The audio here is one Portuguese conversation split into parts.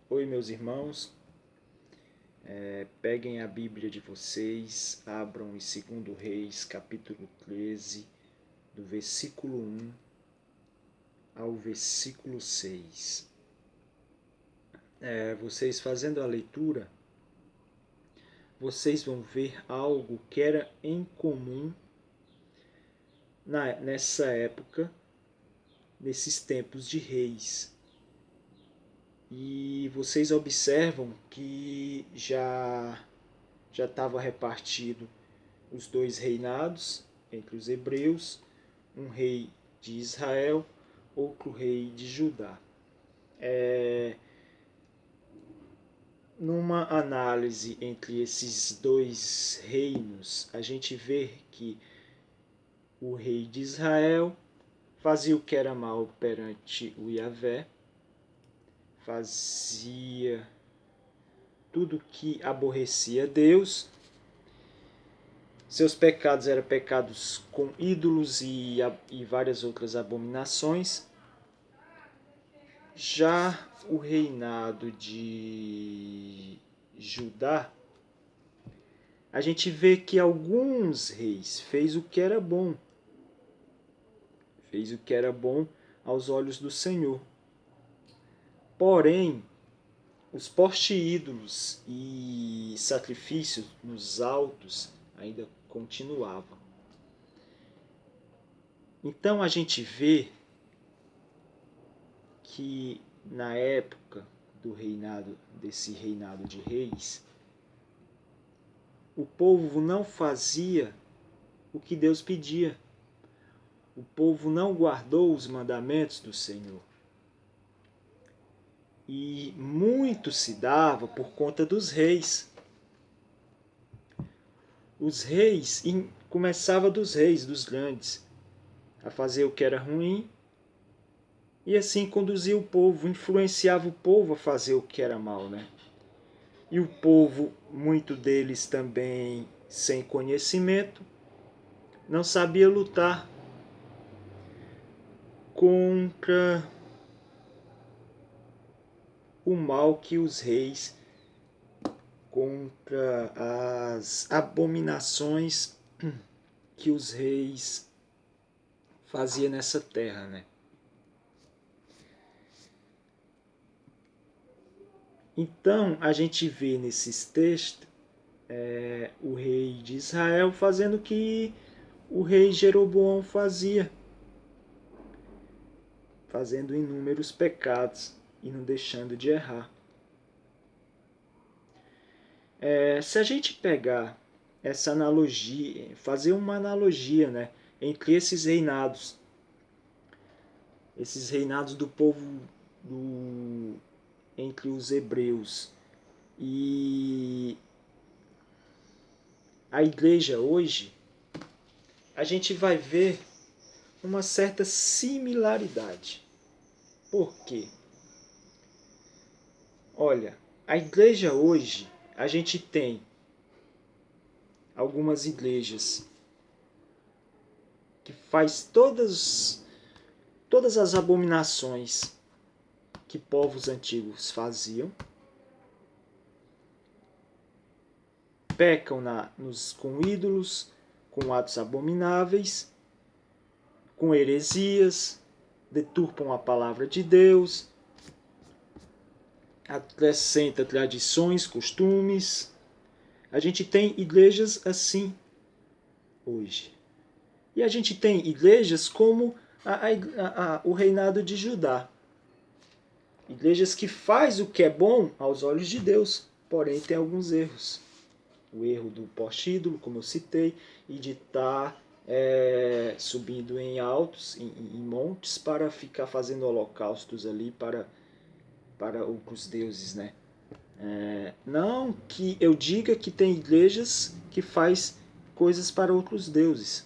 Oi, meus irmãos. Peguem a Bíblia de vocês, abram em 2 Reis, capítulo 13, do versículo 1 ao versículo 6. Vocês fazendo a leitura, vocês vão ver algo que era incomum nessa época, nesses tempos de reis. E vocês observam que já estava repartido os dois reinados entre os hebreus, um rei de Israel, outro rei de Judá. Numa análise entre esses dois reinos, a gente vê que o rei de Israel fazia o que era mal perante o Yahvé, fazia tudo que aborrecia Deus. Seus pecados eram pecados com ídolos e várias outras abominações. Já o reinado de Judá, a gente vê que alguns reis fez o que era bom. Fez o que era bom aos olhos do Senhor. Porém, os poste-ídolos e sacrifícios nos altos ainda continuavam. Então a gente vê que na época desse reinado de reis, o povo não fazia o que Deus pedia. O povo não guardou os mandamentos do Senhor. E muito se dava por conta dos reis. Os reis, começava dos reis, dos grandes, a fazer o que era ruim, e assim conduzia o povo, influenciava o povo a fazer o que era mal, né? E o povo, muito deles também sem conhecimento, não sabia lutar contra o mal que os reis, contra as abominações que os reis faziam nessa terra, né? Então a gente vê nesses textos o rei de Israel fazendo o que o rei Jeroboão fazia, fazendo inúmeros pecados e não deixando de errar. Se a gente pegar essa analogia, fazer uma analogia, né, entre esses reinados do povo entre os hebreus e a igreja hoje, a gente vai ver uma certa similaridade. Por quê? Olha, a igreja hoje, a gente tem algumas igrejas que faz todas as abominações que povos antigos faziam, pecam com ídolos, com atos abomináveis, com heresias, deturpam a palavra de Deus, acrescenta tradições, costumes. A gente tem igrejas assim hoje. E a gente tem igrejas como o reinado de Judá. Igrejas que faz o que é bom aos olhos de Deus, porém tem alguns erros. O erro do poste-ídolo, como eu citei, e de estar subindo em altos, em montes, para ficar fazendo holocaustos ali para outros deuses, né? Não que eu diga que tem igrejas que faz coisas para outros deuses,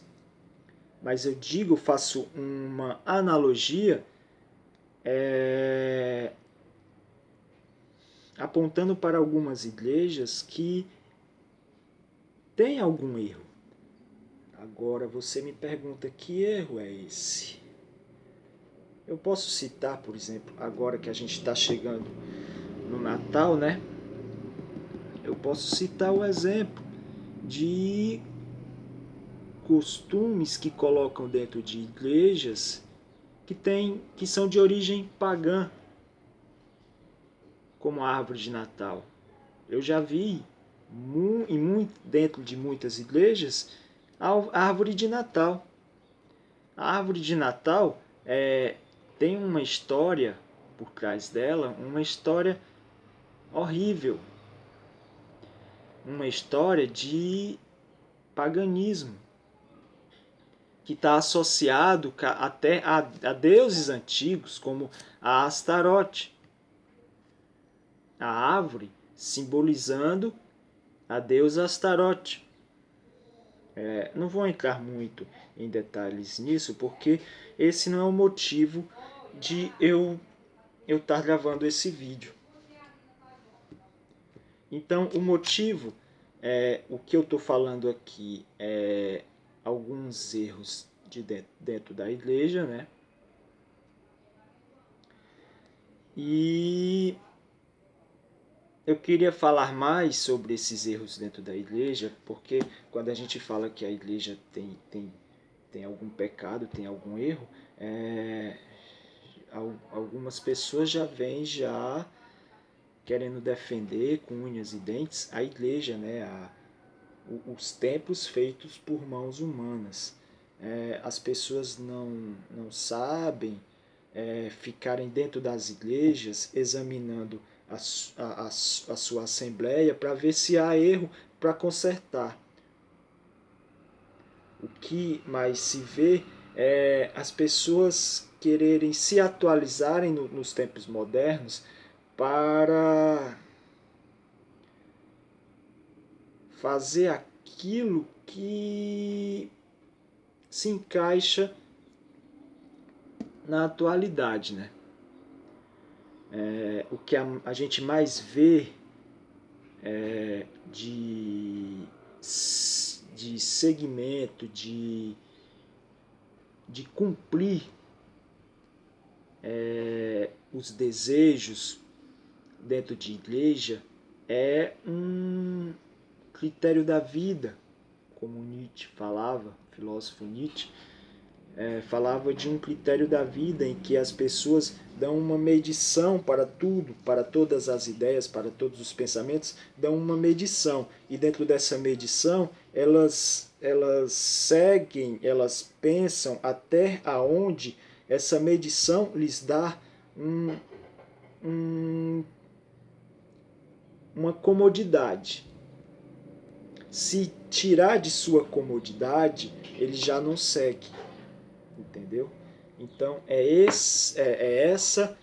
mas eu faço uma analogia apontando para algumas igrejas que têm algum erro. Agora você me pergunta, que erro é esse? Eu posso citar, por exemplo, agora que a gente está chegando no Natal, né? Eu posso citar o exemplo de costumes que colocam dentro de igrejas que são de origem pagã, como a árvore de Natal. Eu já vi dentro de muitas igrejas a árvore de Natal. A árvore de Natal tem uma história por trás dela, uma história horrível, uma história de paganismo, que está associado até a deuses antigos, como a Astarote, a árvore simbolizando a deusa Astarote. Não vou entrar muito em detalhes nisso, porque esse não é o motivo de eu estar gravando esse vídeo. Então, o motivo, o que eu estou falando aqui é alguns erros dentro da igreja, né? E eu queria falar mais sobre esses erros dentro da igreja, porque quando a gente fala que a igreja tem algum pecado, tem algum erro, algumas pessoas já vêm querendo defender com unhas e dentes a igreja, né? Os templos feitos por mãos humanas. As pessoas não sabem ficarem dentro das igrejas examinando a sua assembleia para ver se há erro para consertar. O que mais se vê é as pessoas quererem se atualizarem nos tempos modernos para fazer aquilo que se encaixa na atualidade, né? O que a gente mais vê de segmento, de cumprir os desejos dentro de igreja é um critério da vida, como Nietzsche falava, o filósofo Nietzsche, falava de um critério da vida em que as pessoas dão uma medição para tudo, para todas as ideias, para todos os pensamentos, dão uma medição. E dentro dessa medição, elas seguem, elas pensam até aonde essa medição lhes dá uma comodidade. Se tirar de sua comodidade, ele já não segue. Entendeu? Então é essa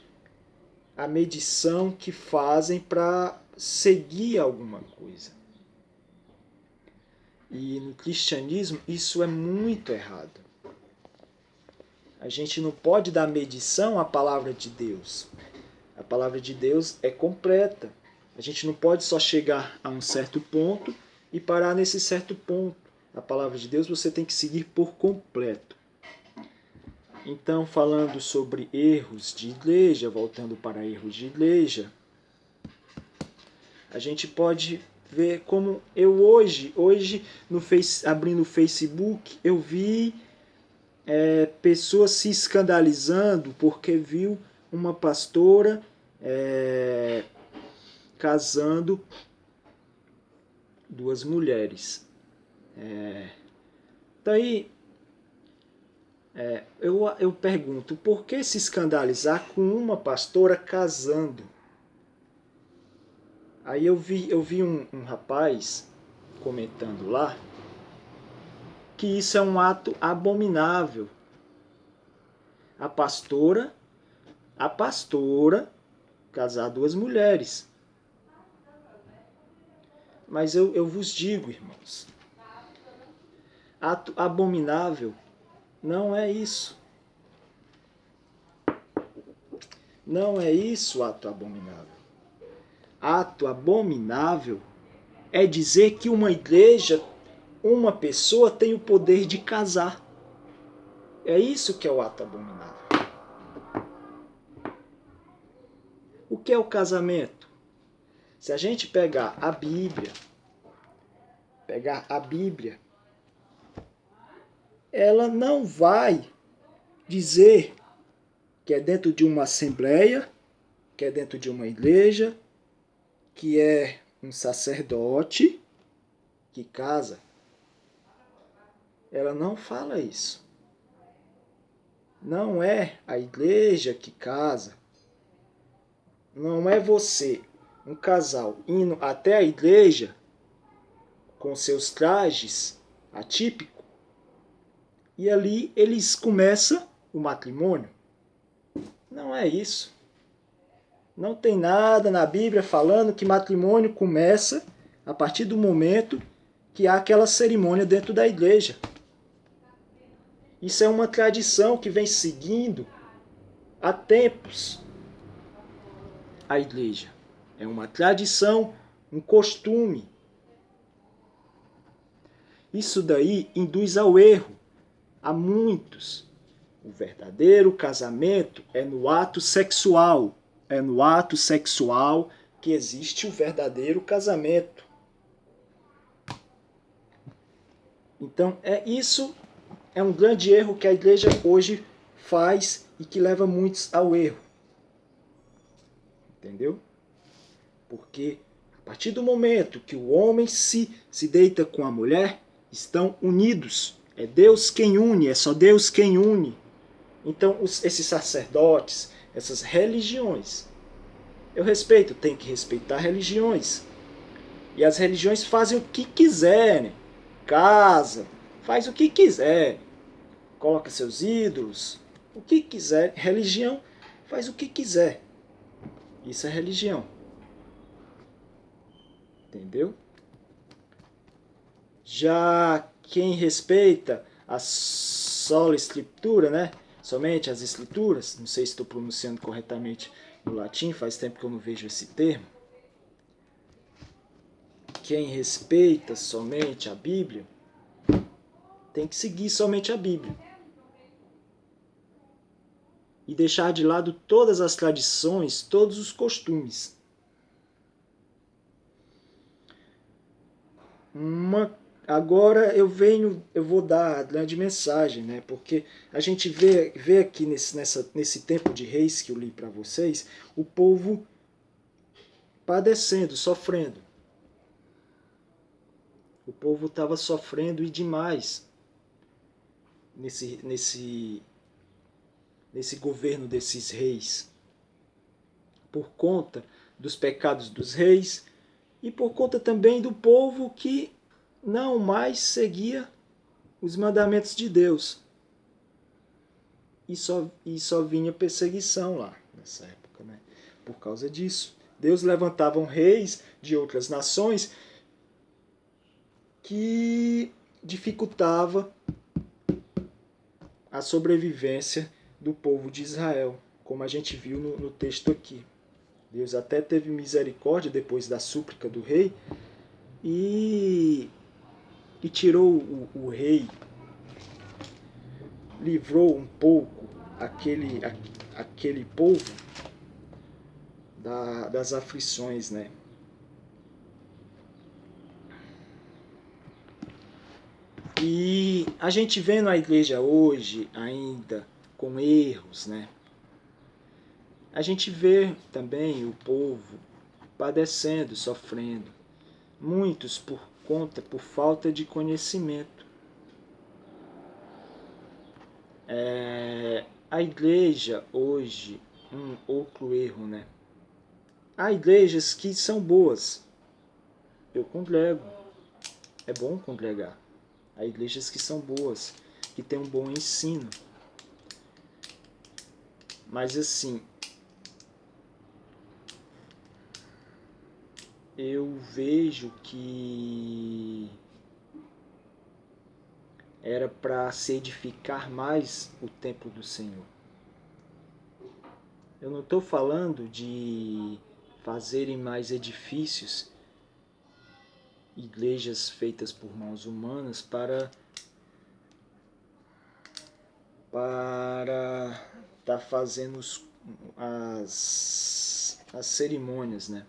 a medição que fazem para seguir alguma coisa. E no cristianismo isso é muito errado. A gente não pode dar medição à palavra de Deus. A palavra de Deus é completa. A gente não pode só chegar a um certo ponto e parar nesse certo ponto. A palavra de Deus você tem que seguir por completo. Então, falando sobre erros de igreja, voltando para erros de igreja, a gente pode ver como eu hoje abrindo o Facebook, eu vi pessoas se escandalizando porque viu uma pastora casando duas mulheres. Daí eu pergunto, por que se escandalizar com uma pastora casando? Aí eu vi um rapaz comentando lá que isso é um ato abominável. A pastora casar duas mulheres. Mas eu vos digo, irmãos, ato abominável não é isso. Não é isso ato abominável. Ato abominável é dizer que uma igreja, uma pessoa tem o poder de casar. É isso que é o ato abominável. O que é o casamento? Se a gente pegar a Bíblia, ela não vai dizer que é dentro de uma assembleia, que é dentro de uma igreja, que é um sacerdote que casa. Ela não fala isso. Não é a igreja que casa. Não é você, um casal, indo até a igreja com seus trajes atípicos e ali eles começam o matrimônio. Não é isso. Não tem nada na Bíblia falando que matrimônio começa a partir do momento que há aquela cerimônia dentro da igreja. Isso é uma tradição que vem seguindo há tempos a igreja. É uma tradição, um costume. Isso daí induz ao erro a muitos. O verdadeiro casamento é no ato sexual. É no ato sexual que existe o verdadeiro casamento. Então, isso é um grande erro que a igreja hoje faz e que leva muitos ao erro. Entendeu? Porque a partir do momento que o homem se deita com a mulher, estão unidos. É Deus quem une, é só Deus quem une. Então, esses sacerdotes, essas religiões, eu respeito, tem que respeitar religiões. E as religiões fazem o que quiserem. Casa, faz o que quiser. Coloca seus ídolos, o que quiser. Religião faz o que quiser. Isso é religião. Entendeu? Já quem respeita a sola escritura, né? Somente as escrituras, não sei se estou pronunciando corretamente no latim, faz tempo que eu não vejo esse termo. Quem respeita somente a Bíblia, tem que seguir somente a Bíblia. E deixar de lado todas as tradições, todos os costumes. Agora eu vou dar a grande mensagem, né? Porque a gente vê aqui nesse tempo de reis que eu li para vocês, o povo padecendo, sofrendo. O povo estava sofrendo e demais nesse governo desses reis. Por conta dos pecados dos reis e por conta também do povo que não mais seguia os mandamentos de Deus. E só vinha perseguição lá nessa época, né? Por causa disso. Deus levantava reis de outras nações que dificultava a sobrevivência do povo de Israel, como a gente viu no texto aqui. Deus até teve misericórdia depois da súplica do rei e tirou o rei, livrou um pouco aquele povo das aflições, né? E a gente vê na igreja hoje ainda com erros, né? A gente vê também o povo padecendo, sofrendo. Muitos por falta de conhecimento. A igreja hoje, um outro erro, né? Há igrejas que são boas. Eu congrego. É bom congregar. Há igrejas que são boas, que têm um bom ensino. Mas assim, eu vejo que era para se edificar mais o templo do Senhor. Eu não estou falando de fazerem mais edifícios, igrejas feitas por mãos humanas para estar fazendo as cerimônias, né?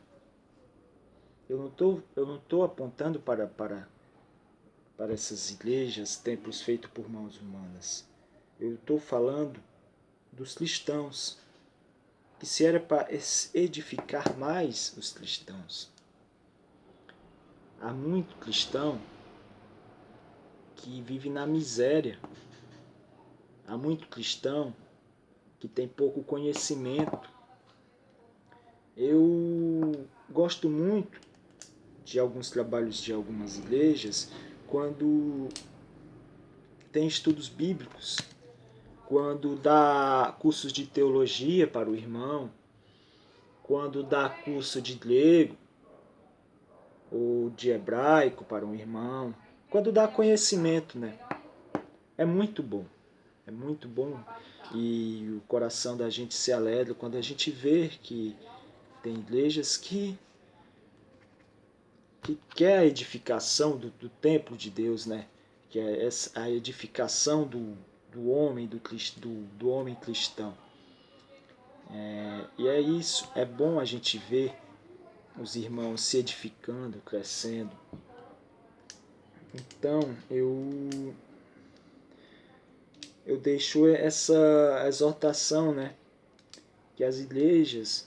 eu não tô apontando para essas igrejas, templos feitos por mãos humanas. Eu estou falando dos cristãos, que se era para edificar mais os cristãos. Há muito cristão que vive na miséria. Há muito cristão que tem pouco conhecimento. Eu gosto muito de alguns trabalhos de algumas igrejas quando tem estudos bíblicos, quando dá cursos de teologia para o irmão, quando dá curso de grego ou de hebraico para um irmão, quando dá conhecimento, né? É muito bom, é muito bom, e o coração da gente se alegra quando a gente vê que tem igrejas que quer a edificação do templo de Deus, né? Que é a edificação do homem, do homem cristão. E é isso, é bom a gente ver os irmãos se edificando, crescendo. Então, eu deixo essa exortação, né? Que as igrejas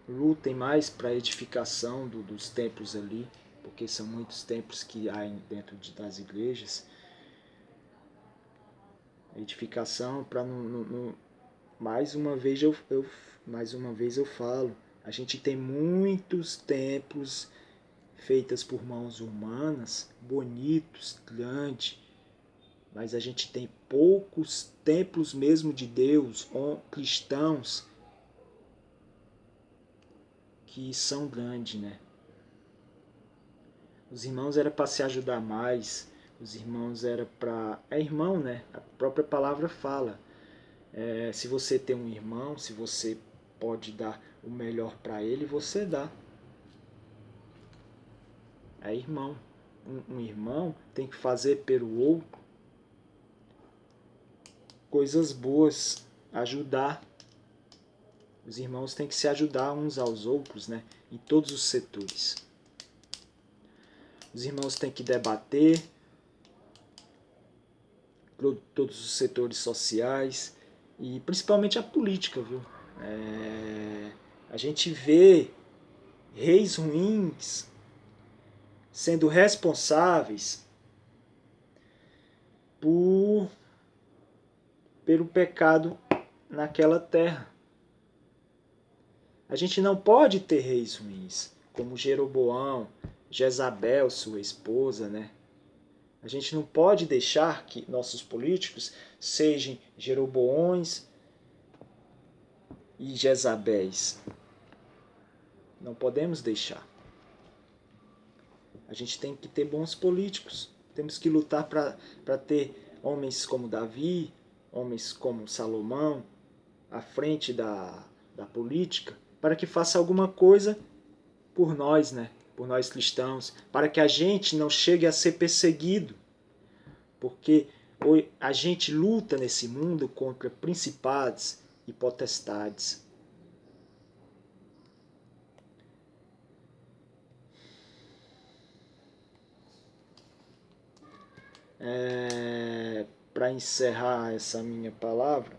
lutem mais para a edificação dos templos ali, porque são muitos templos que há dentro das igrejas. Edificação para mais uma vez mais uma vez eu falo, a gente tem muitos templos feitos por mãos humanas, bonitos, grandes, mas a gente tem poucos templos mesmo de Deus, cristãos, que são grandes, né? Os irmãos era para se ajudar mais, os irmãos era para... É irmão, né? A própria palavra fala. Se você tem um irmão, se você pode dar o melhor para ele, você dá. É irmão. Um irmão tem que fazer pelo outro coisas boas, ajudar. Os irmãos têm que se ajudar uns aos outros, né? Em todos os setores. Os irmãos têm que debater todos os setores sociais e principalmente a política, viu? A gente vê reis ruins sendo responsáveis pelo pecado naquela terra. A gente não pode ter reis ruins, como Jeroboão, Jezabel, sua esposa, né? A gente não pode deixar que nossos políticos sejam Jeroboões e Jezabéis. Não podemos deixar. A gente tem que ter bons políticos. Temos que lutar para ter homens como Davi, homens como Salomão, à frente da política, para que faça alguma coisa por nós, né? Por nós cristãos, para que a gente não chegue a ser perseguido. Porque a gente luta nesse mundo contra principados e potestades. Para encerrar essa minha palavra,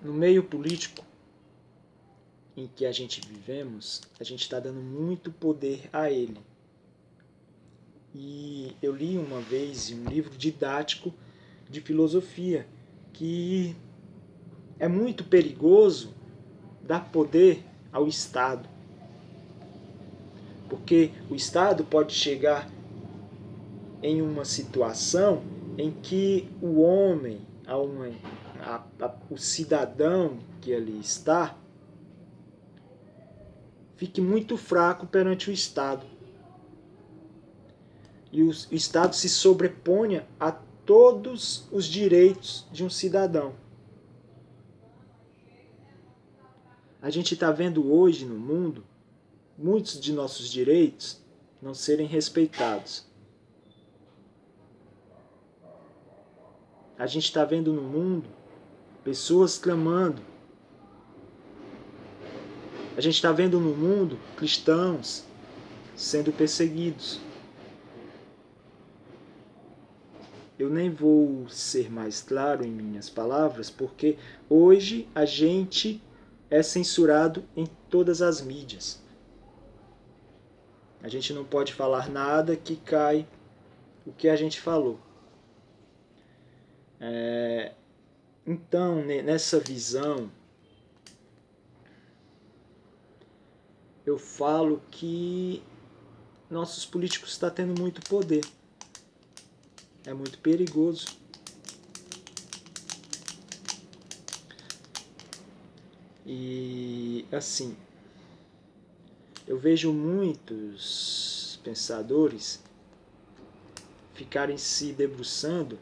no meio político em que a gente vivemos, a gente está dando muito poder a ele. E eu li uma vez um livro didático de filosofia que é muito perigoso dar poder ao Estado. Porque o Estado pode chegar em uma situação em que o homem, o cidadão que ali está, fique muito fraco perante o Estado. E o Estado se sobreponha a todos os direitos de um cidadão. A gente está vendo hoje no mundo muitos de nossos direitos não serem respeitados. A gente está vendo no mundo pessoas clamando A gente está vendo no mundo cristãos sendo perseguidos. Eu nem vou ser mais claro em minhas palavras, porque hoje a gente é censurado em todas as mídias. A gente não pode falar nada que cai o que a gente falou. Então, nessa visão, eu falo que nossos políticos estão tendo muito poder. É muito perigoso. E, assim, eu vejo muitos pensadores ficarem se debruçando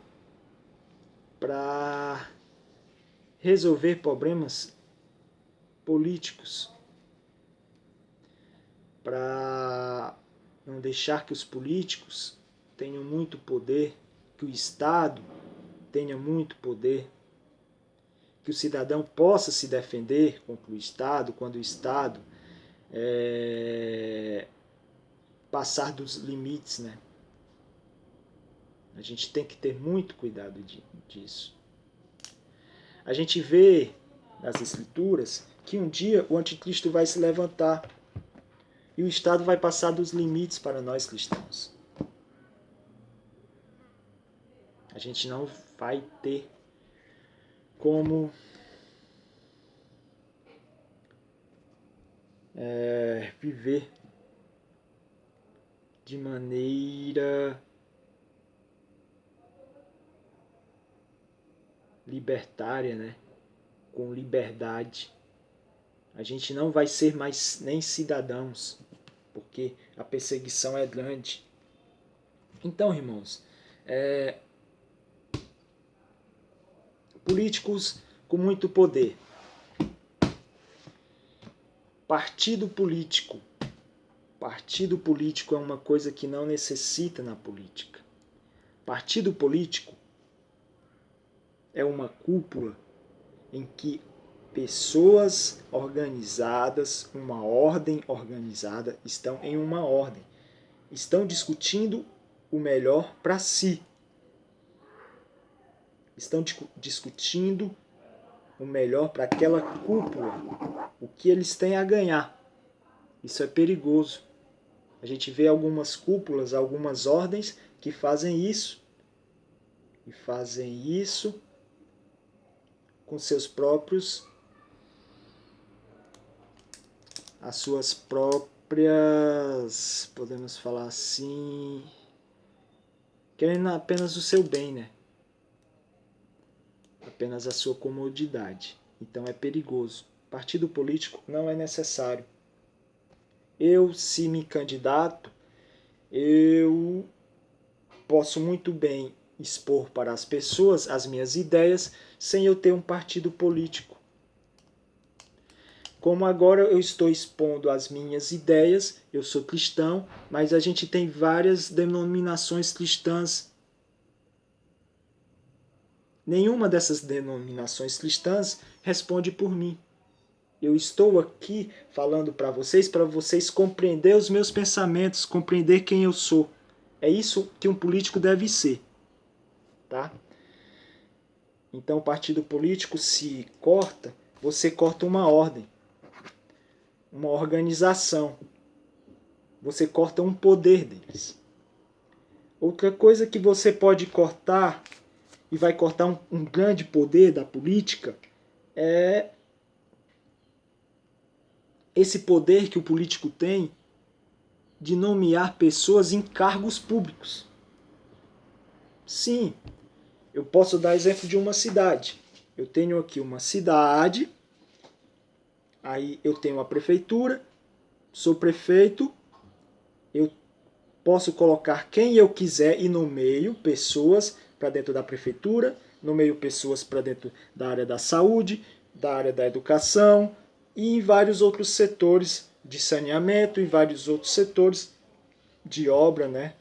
para resolver problemas políticos, para não deixar que os políticos tenham muito poder, que o Estado tenha muito poder, que o cidadão possa se defender contra o Estado, quando o Estado passar dos limites, né? A gente tem que ter muito cuidado disso. A gente vê nas Escrituras que um dia o anticristo vai se levantar e o Estado vai passar dos limites para nós cristãos. A gente não vai ter como viver de maneira libertária, né? Com liberdade. A gente não vai ser mais nem cidadãos, porque a perseguição é grande. Então, irmãos, políticos com muito poder. Partido político. Partido político é uma coisa que não necessita na política. Partido político é uma cúpula em que pessoas organizadas, uma ordem organizada, estão em uma ordem. Estão discutindo o melhor para si. Estão discutindo o melhor para aquela cúpula, o que eles têm a ganhar. Isso é perigoso. A gente vê algumas cúpulas, algumas ordens que fazem isso. E fazem isso com seus próprios, as suas próprias, podemos falar assim, querendo apenas o seu bem, né? Apenas a sua comodidade. Então é perigoso. Partido político não é necessário. Eu, se me candidato, eu posso muito bem expor para as pessoas as minhas ideias sem eu ter um partido político. Como agora eu estou expondo as minhas ideias, eu sou cristão, mas a gente tem várias denominações cristãs. Nenhuma dessas denominações cristãs responde por mim. Eu estou aqui falando para vocês compreender os meus pensamentos, compreender quem eu sou. É isso que um político deve ser. Tá? Então o partido político se corta, você corta uma ordem, uma organização. Você corta um poder deles. Outra coisa que você pode cortar, e vai cortar um grande poder da política, é esse poder que o político tem de nomear pessoas em cargos públicos. Sim, eu posso dar exemplo de uma cidade. Eu tenho aqui uma cidade, aí eu tenho a prefeitura, sou prefeito, eu posso colocar quem eu quiser e nomeio pessoas para dentro da prefeitura, nomeio pessoas para dentro da área da saúde, da área da educação e em vários outros setores de saneamento, em vários outros setores de obra, né?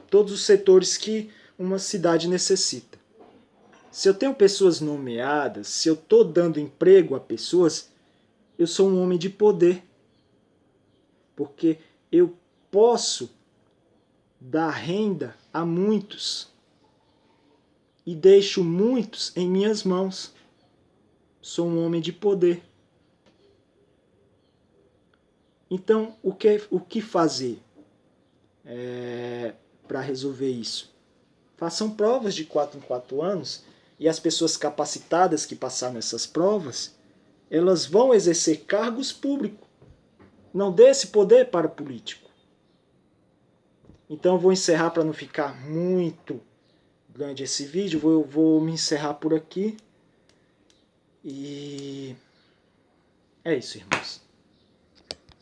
Todos os setores que uma cidade necessita. Se eu tenho pessoas nomeadas, se eu estou dando emprego a pessoas, eu sou um homem de poder, porque eu posso dar renda a muitos e deixo muitos em minhas mãos. Sou um homem de poder. Então, o que fazer para resolver isso? Façam provas de 4 em 4 anos e as pessoas capacitadas que passaram nessas provas, elas vão exercer cargos públicos. Não dê esse poder para o político. Então eu vou encerrar para não ficar muito grande esse vídeo. Eu vou me encerrar por aqui. E é isso, irmãos.